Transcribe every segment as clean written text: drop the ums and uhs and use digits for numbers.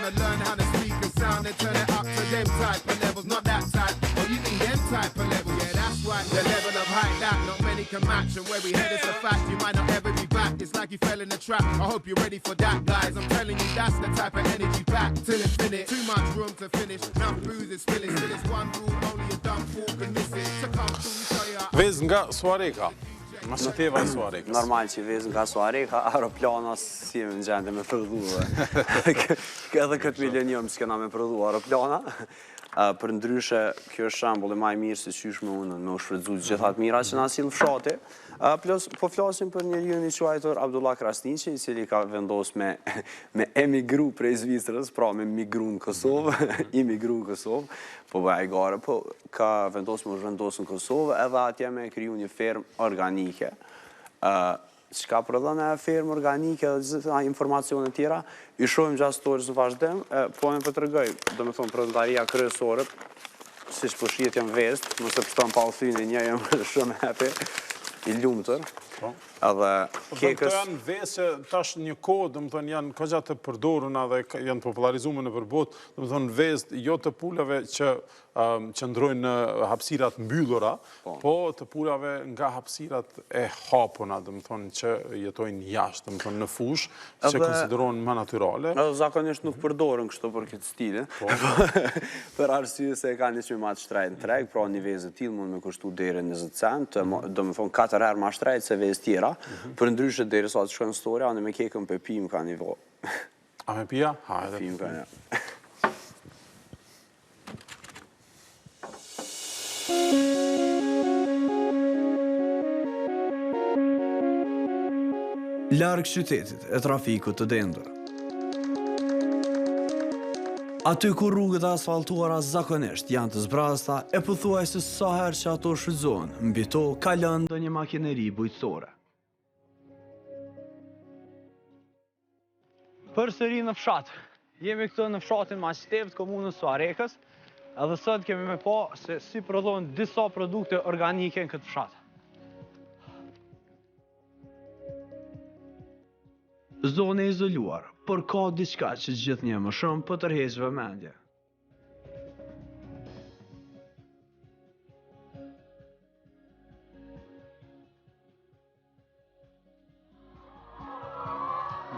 wanna learn how to speak and sound and turn it up to them type of levels, not that type. Oh, you need them type of levels, yeah, that's right. The level of height that not many can match, and where we head is a fact. You might not ever be back. It's like you fell in a trap. I hope you're ready for that, guys. I'm telling you, that's the type of energy pack till infinite. Too much room to finish. Now bruises spilling. Still it's one rule, only a dumb fool can miss it. To come through, show you how. Vez nga Suareka. Masateva e Suarekës. Normal që vez nga Suareka, aeroplana si në gjende me prodhu. Edhe këtë milenium s'kena me prodhu aeroplana. Për ndryshe, kjo është shembull i më i mirë se qysh me shfrytzu të gjitha të mira që na sill fshati. Plus, po flasim për njeriun i quajtur Abdullah Krasniqi, i cili ka vendos me emigru prej Zvicrës, pra me migru në Kosovë, imigru në Kosovë, po bëj gare, po ka vendos me zhvendos në Kosovë, edhe atje me kriju një fermë organike. Çka prodhon e fermë organike dhe gjitha informacione tjera, i shohim gjatë storës së vazhdim, po më tregoj, domethënë prodharia kryesore, siç po shihet jam vest, mos e shton pa u thënë një jam shumë happy, i lumtur. Edhe kekës janë vese tash një kohë, domethënë janë kogja të përdoruna dhe janë popularizuar në përbot, domethënë vezë jo të pulave që qëndrojnë në hapësirat mbyllura, po të pulave nga hapësirat e hapuna, domethënë që jetojnë jashtë, domethënë në fushë, që konsiderohen më natyrale. Zakonisht nuk përdoren kështu për këtë stilin, për arsye se ka një çmë më të shtrejtë në treg, pra një vezë e tillë mund me kushtu deri 20 cent, domethënë 4 herë më shtrejtë se vezë tjera. Për ndryshe derisa të shkojnë storia, anë me kekën pe pim ka një vo. A me pia? Ha, edhe pim ka një. Larg qytetit e trafikut të dendur. Aty ku rrugët asfaltuara zakonisht janë të zbrasta, e pothuajse sa herë që ato shfrytëzohen, mbi to ka lënë ndonjë makineri bujqësore. Përsëri në fshat. Jemi këtu në fshatin Maqev të komunës Suarekës, edhe sot kemi me pa se si prodhohen disa produkte organike në këtë fshat. Zone e izoluar, por ka diçka që gjithnjë më shumë po tërheq vëmendje.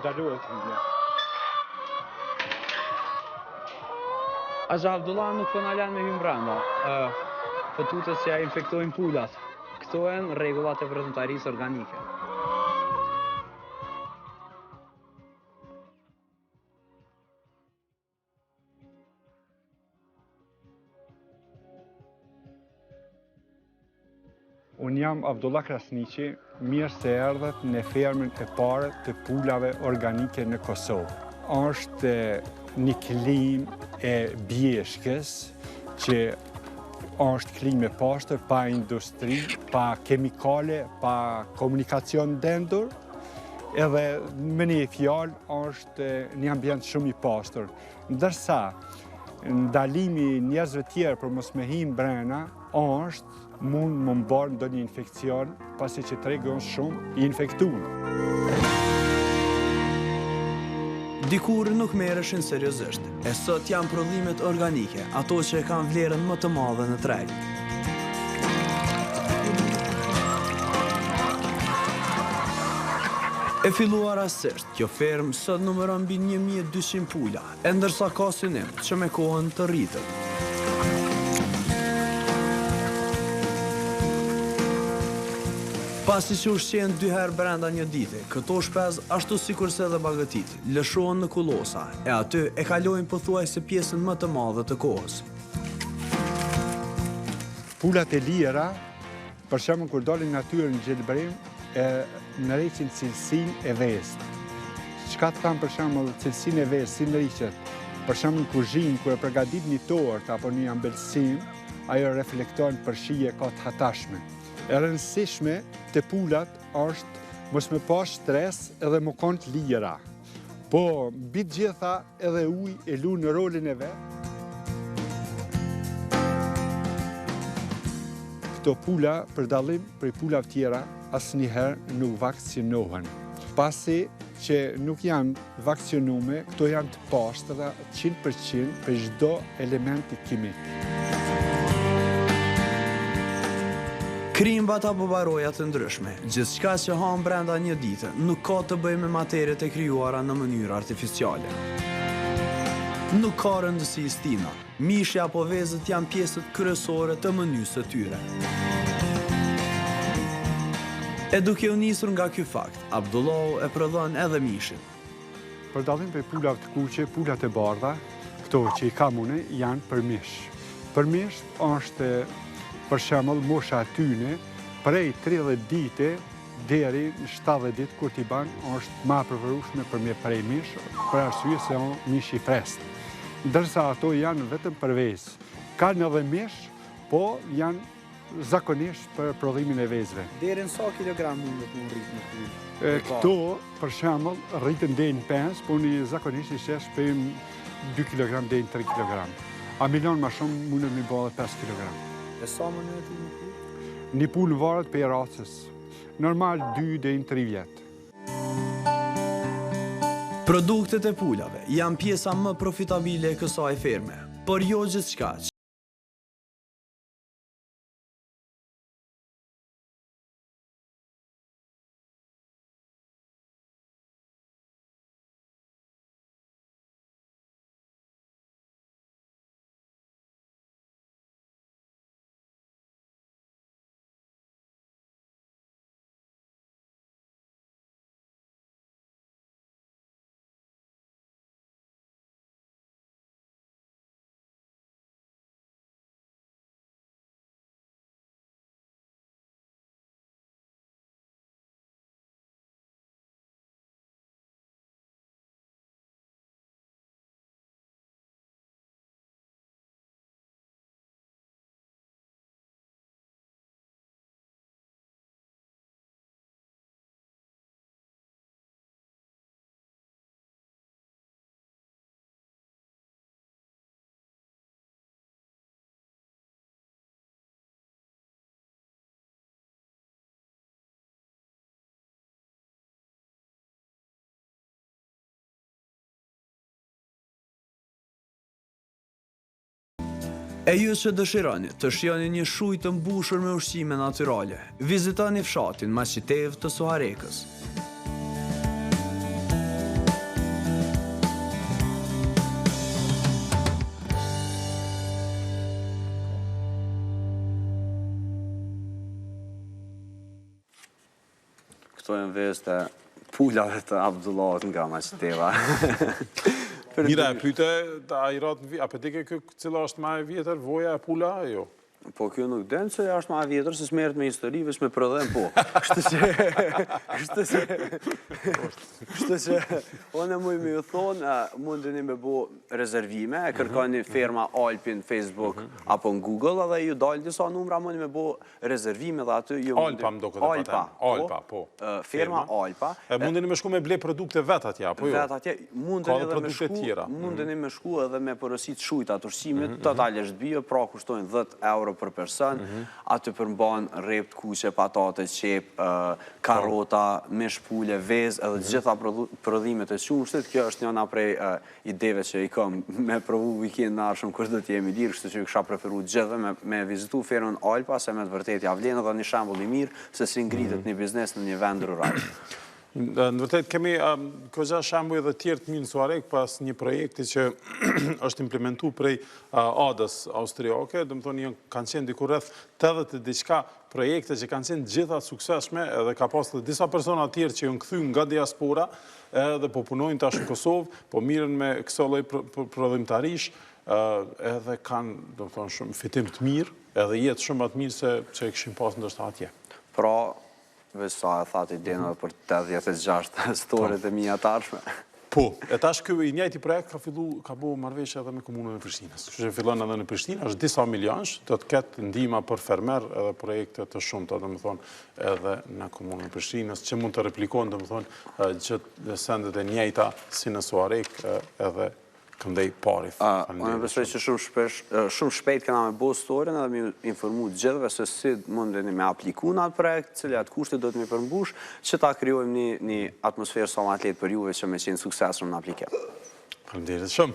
Ndaluhet një. Aja Abdullah nuk po na lën me hym brenda. Po tutet se ja infektojnë pulat. Këto janë rregullat e vërtetëtarisë organike. Unë jam Abdullah Krasniqi, mirë se erdhët në fermën e parë të pulave organike në Kosovë. Është një klim e bjeshkës që është klim e pastër, pa industri, pa kemikale, pa komunikacion dendur, edhe me një fjalë është një ambient shumë i pastër. Ndërsa, ndalimi njerëzve tjerë për mos me him brenda është mund më mbarë ndo një infekcion, pasi që tregon shumë i infektuar. Dikur nuk merreshin seriozisht, e sot janë prodhimet organike, ato që kanë vlerën më të madhe në treg. E filluar rastësisht, kjo fermë sot numëron mbi 1200 pula, e ndërsa ka synim që me kohën të rritet. Pasi që ushqen 2 herë brenda një dite, këto shpez, ashtu sikurse edhe bagëtit, lëshohen në kullosa, e aty e kalojnë pothuajse pjesën më të madhe të kohës. Pulat e lira, për shembull kur dalin në natyrë në gjelbrim, e nëriqin cilësinë e vezë. Çka të tham për shembull cilësinë e vezë, si nëriqet? Për shembull në kuzhinë, kur e përgatit një tortë apo një ambelsim, ajo reflekton për shije ka të hatashme. E rëndësishme të pulat është mos me pa stres edhe më konë të lira. Po, mbi të gjitha edhe ujë e lu në rolin e vet. Këto pula, për dallim prej pulave tjera, asnjëherë nuk vakcinohen. pasi që nuk janë vakcinume, këto janë të pastëra 100% për çdo element kimik. Krimbat apo baroja të ndryshme, gjithçka që han brenda një dite, nuk ka të bëjë me materiet e krijuara në mënyrë artificiale. Nuk ka rëndësi stina, mishi apo vezët janë pjesët kryesore të menysë së tyre. E duke u nisur nga ky fakt, Abdullahu e prodhon edhe mishin. Për dallim prej pulave të kuqe, pulat e bardha, këto që i kam unë, janë për mish. Për mish është, për shembull, mosha e tyne, prej 30 dite deri në 70 ditë kur t'i ban, është ma preferueshme për me prej mish, për arsye se është mish i freskët. Ndërsa ato janë vetëm për vezë. Kanë edhe mish, po janë zakonisht për prodhimin e vezëve. Deri në sa kilogram mundet më rrit në punë? Këto, për shembull, rritën deri në 5, po unë zakonisht i shesh për 2 kg deri në 3 kg. A milion më shumë mundet me bëhet 5 kg. E sa më në të një punë? Një punë varet për racës. Normal 2 deri në 3 vjet. Produktet e pulave janë pjesa më profitabile e kësaj ferme, por jo gjithçka. E ju që dëshironi të shihoni një shujë të mbushur me ushqime natyrale, vizitoni fshatin Maqitev të Suharekës. Këto janë vezë të pulave të Abdullahut nga Maqiteva. Mira, e pyte, a i ratë në vjetër, a për dike cila është ma e vjetër, voja e pula, jo? Po kjo nuk denë që është ma e vjetër, se s'merët me histori, veç me prodhem, po. Kështë që, onë e mujë me ju thonë, mundeni me bo rezervime, e kërkoni firma Alpin, Facebook, apo në Google, edhe ju dalë disa numra, mundeni me bo rezervime dhe aty... Alpa më do këtë paten. Alpa, po. Firma Alpa. Mundeni me shku me ble produkte vetë atja, po jo? Vetë atja, mundeni me shku edhe me përësit shujta të ushqimit, totalisht bio, pra kushtojnë 10 euro për person, aty përmban rrept, kuqe, patate, qep, karota, mish pule, vezë, edhe gjitha prodhimet e qumshtit. Kjo është njëna prej ideve që i kam me provu weekend në arshëm kërë do t'jemi lirë, kështu që kësha preferu gjithë me vizitu fermën Alpa, se me të vërtet javlen edhe një shembull i mirë, se si ngritet një biznes në një vend rural. Në vërtet, kemi këgja shambuj edhe tjertë mirë në Suarek pas një projekti që është implementu prej ADës austriake, dhe më thonë kanë qenë diku rreth 80 diçka projekte që kanë qenë gjitha sukseshme edhe ka pas dhe disa persona tjerë që jënë këthy nga diaspora edhe po punojnë tash në Kosovë, po mirën me këso lloj prodhimtarish edhe kanë, dhe më thonë, shumë fitim të mirë edhe jetë shumë atë mirë se që e këshim pas ndështë atje. Pra, veç sa e thati dena për 86 storit e mija tarshme. Po, e tash kjo i njëjti projekt ka bu marrëveshje edhe me komunën e Prishtinës. Që fillon edhe në Prishtinë, është disa milionsh, do të ketë ndihma për fermer edhe projekte të shumta, domethënë, edhe në komunën e Prishtinës, që mund të replikojnë, domethënë, gjithë sendet e njëjta si në Suarek edhe këndej pari. Unë besoj që shumë shpejt këna me bo storën edhe mi informu gjithve se si mundeni me apliku në atë projekt, cilat kushte do të mi përmbush, që ta kryojmë një atmosferë sa më atlet për juve që me qenë suksesur në aplikim. Faleminderit shumë.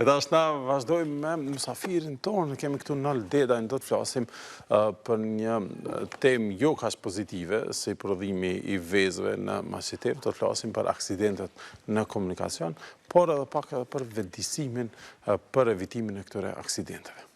E tash na vazhdojmë me mësafirin tonë, kemi këtu në Dedajnë, do të flasim për një temë jo kaq pozitive, si prodhimi i vezëve në Maqeter, do të flasim për aksidentet në komunikacion, por edhe pak edhe për vetëdijsimin për evitimin e këtyre aksidenteve.